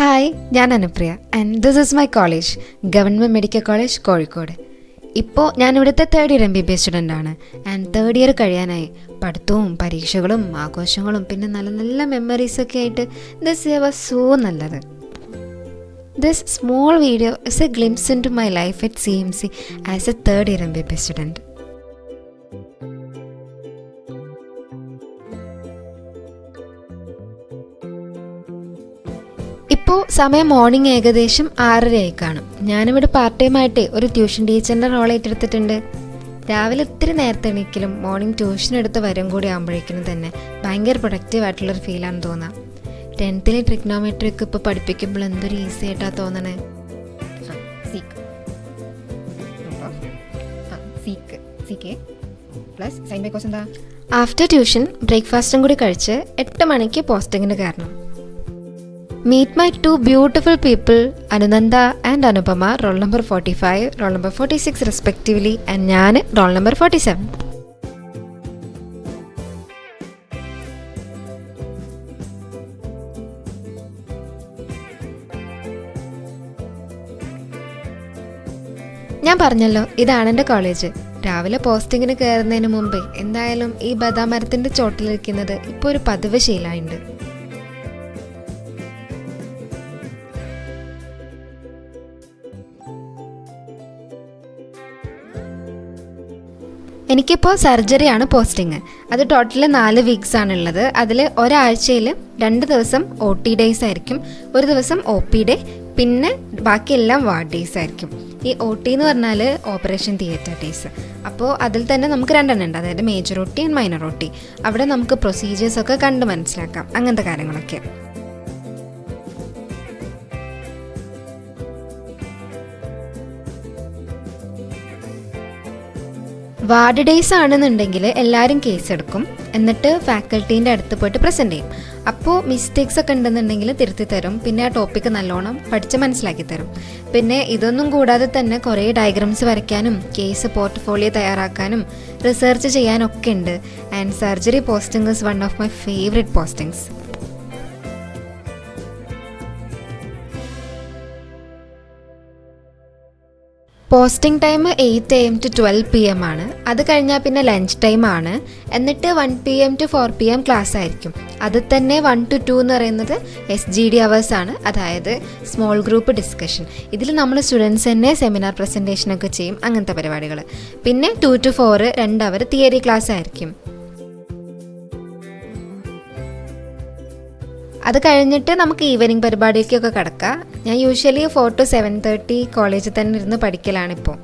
Hi, ഞാൻ Anupriya and this is my college, government medical college Kozhikode. ഇപ്പോൾ ഞാനിവിടുത്തെ തേർഡ് ഇയർ MBBS സ്റ്റുഡൻ്റ് ആണ്. And third year കഴിയാനായി പഠിത്തവും പരീക്ഷകളും ആഘോഷങ്ങളും പിന്നെ നല്ല നല്ല മെമ്മറീസൊക്കെ ആയിട്ട് ദിസ് ഇയർ വാസ് സോ നല്ലത്. This small video is a glimpse into my life at CMC as a third year MBBS student. ഇപ്പോൾ സമയം മോർണിംഗ് ഏകദേശം 6:30 കാണും. ഞാനിവിടെ പാർട്ട് ടൈം ആയിട്ട് ഒരു ട്യൂഷൻ ടീച്ചറിൻ്റെ റോൾ ഏറ്റെടുത്തിട്ടുണ്ട്. രാവിലെ ഒത്തിരി നേരത്തെ എണീക്കലും മോർണിംഗ് ട്യൂഷൻ എടുത്ത് വരും കൂടി ആകുമ്പോഴേക്കും തന്നെ ഭയങ്കര പ്രൊഡക്റ്റീവ് ആയിട്ടുള്ളൊരു ഫീലാണെന്ന് തോന്നാം. 10th ട്രിഗ്നോമെട്രിക്ക് ഇപ്പോൾ പഠിപ്പിക്കുമ്പോൾ എന്തൊരു ഈസി ആയിട്ടാണ് തോന്നണേ. ആഫ്റ്റർ ട്യൂഷൻ ബ്രേക്ക്ഫാസ്റ്റും കൂടി കഴിച്ച് 8 മണിക്ക് പോസ്റ്റിങ്ങിന് കയറണം. Meet my two beautiful people, Anunanda and Anupama, roll number 45, roll number 46 respectively, and ഞാൻ roll number 47. ഞാൻ പറഞ്ഞല്ലോ, ഇതാണ് എൻ്റെ കോളേജ്. രാവിലെ പോസ്റ്റിങ്ങിന് കയറുന്നതിന് മുമ്പേ എന്തായാലും ഈ ബദാം മരത്തിൻ്റെ ചോട്ടിലിരിക്കുന്നത് ഇപ്പോൾ ഒരു പതിവ് ശീലമുണ്ട്. എനിക്കിപ്പോൾ സർജറിയാണ് പോസ്റ്റിങ്. അത് ടോട്ടൽ 4 വീക്സ് ആണുള്ളത്. അതിൽ ഒരാഴ്ചയിൽ 2 ദിവസം OT ഡേയ്സ് ആയിരിക്കും, ഒരു ദിവസം OP ഡേ, പിന്നെ ബാക്കിയെല്ലാം വാർഡ് ഡേയ്സ് ആയിരിക്കും. ഈ OT എന്ന് പറഞ്ഞാൽ ഓപ്പറേഷൻ തിയേറ്റർ ഡേയ്സ്. അപ്പോൾ അതിൽ തന്നെ നമുക്ക് 2 ഉണ്ട്, അതായത് major OT and minor OT. അവിടെ നമുക്ക് പ്രൊസീജിയേഴ്സൊക്കെ കണ്ട് മനസ്സിലാക്കാം, അങ്ങനത്തെ കാര്യങ്ങളൊക്കെ. വാർഡ് ഡേയ്സ് ആണെന്നുണ്ടെങ്കിൽ എല്ലാവരും കേസ് എടുക്കും, എന്നിട്ട് ഫാക്കൽറ്റീൻ്റെ അടുത്ത് പോയിട്ട് പ്രസൻറ്റ് ചെയ്യും. അപ്പോൾ മിസ്റ്റേക്സ് ഒക്കെ ഉണ്ടെന്നുണ്ടെങ്കിൽ തിരുത്തി തരും, പിന്നെ ആ ടോപ്പിക്ക് നല്ലോണം പഠിച്ച് മനസ്സിലാക്കി തരും. പിന്നെ ഇതൊന്നും കൂടാതെ തന്നെ കുറേ ഡയഗ്രാംസ് വരയ്ക്കാനും കേസ് പോർട്ട്ഫോളിയോ തയ്യാറാക്കാനും റിസർച്ച് ചെയ്യാനൊക്കെ ഉണ്ട്. And surgery posting is one of my favourite postings. Posting time 8 AM to 12 PM ആണ്. അത് കഴിഞ്ഞാൽ പിന്നെ ലഞ്ച് ടൈം ആണ്. എന്നിട്ട് 1 PM to 4 PM ക്ലാസ് ആയിരിക്കും. അത് തന്നെ 1 to 2 എന്ന് പറയുന്നത് SGD അവേഴ്സ് ആണ്, അതായത് സ്മോൾ ഗ്രൂപ്പ് ഡിസ്കഷൻ. ഇതിൽ നമ്മൾ സ്റ്റുഡൻസ് തന്നെ സെമിനാർ പ്രസൻറ്റേഷനൊക്കെ ചെയ്യും, അങ്ങനത്തെ പരിപാടികൾ. പിന്നെ 2 to 4 2 അവർ തിയറി ക്ലാസ് ആയിരിക്കും. അത് കഴിഞ്ഞിട്ട് നമുക്ക് ഈവനിങ് പരിപാടിക്കൊക്കെ കിടക്കാം. ഞാൻ യൂഷ്വലി 4 to 7:30 കോളേജിൽ തന്നെ ഇരുന്ന് പഠിക്കലാണിപ്പോൾ.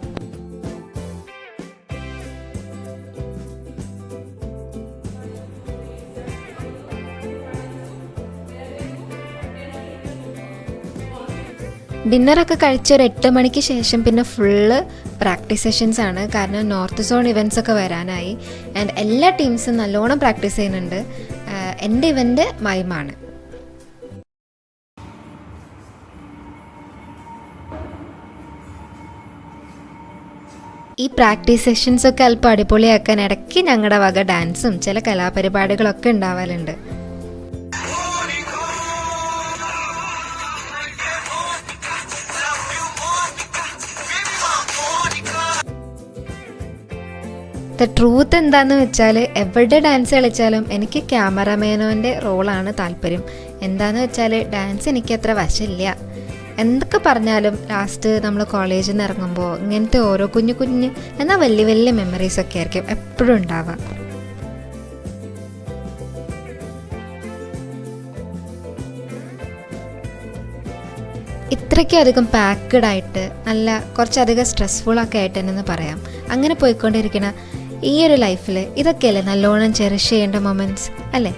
ഡിന്നറൊക്കെ കഴിച്ച ഒരു 8 മണിക്ക് ശേഷം പിന്നെ ഫുള്ള് പ്രാക്ടീസ് സെഷൻസ് ആണ്. കാരണം നോർത്ത് സോൺ ഇവൻറ്റ്സ് ഒക്കെ വരാനായി. ആൻഡ് എല്ലാ ടീംസും നല്ലോണം പ്രാക്ടീസ് ചെയ്യുന്നുണ്ട്. എൻ്റെ ഇവൻ്റ് മൈമാണ്. ഈ പ്രാക്ടീസ് സെഷൻസൊക്കെ അല്പം അടിപൊളിയാക്കാൻ ഇടയ്ക്ക് ഞങ്ങളുടെ വക ഡാൻസും ചില കലാപരിപാടികളൊക്കെ ഉണ്ടാവാറുണ്ട്. ട്രൂത്ത് എന്താണെന്ന് വെച്ചാൽ എവിടെ ഡാൻസ് കളിച്ചാലും എനിക്ക് ക്യാമറമാനോൻ്റെ റോളാണ് താല്പര്യം. എന്താണെന്ന് വെച്ചാൽ ഡാൻസ് എനിക്ക് അത്ര വശമില്ല. എന്തൊക്കെ പറഞ്ഞാലും ലാസ്റ്റ് നമ്മൾ കോളേജിൽ നിന്ന് ഇറങ്ങുമ്പോൾ ഇങ്ങനത്തെ ഓരോ കുഞ്ഞു കുഞ്ഞ് എന്നാൽ വലിയ വലിയ മെമ്മറീസൊക്കെ ആയിരിക്കും എപ്പോഴും ഉണ്ടാവുക. ഇത്രയ്ക്കധികം പാക്ക്ഡായിട്ട് നല്ല കുറച്ചധികം സ്ട്രെസ്ഫുള്ളൊക്കെ ആയിട്ട് തന്നെ പറയാം. അങ്ങനെ പോയിക്കൊണ്ടിരിക്കുന്ന ഈ ഒരു ലൈഫിൽ ഇതൊക്കെയല്ലേ നല്ലോണം ചെറിഷ് ചെയ്യേണ്ട മൊമെൻറ്റ്സ് അല്ലേ?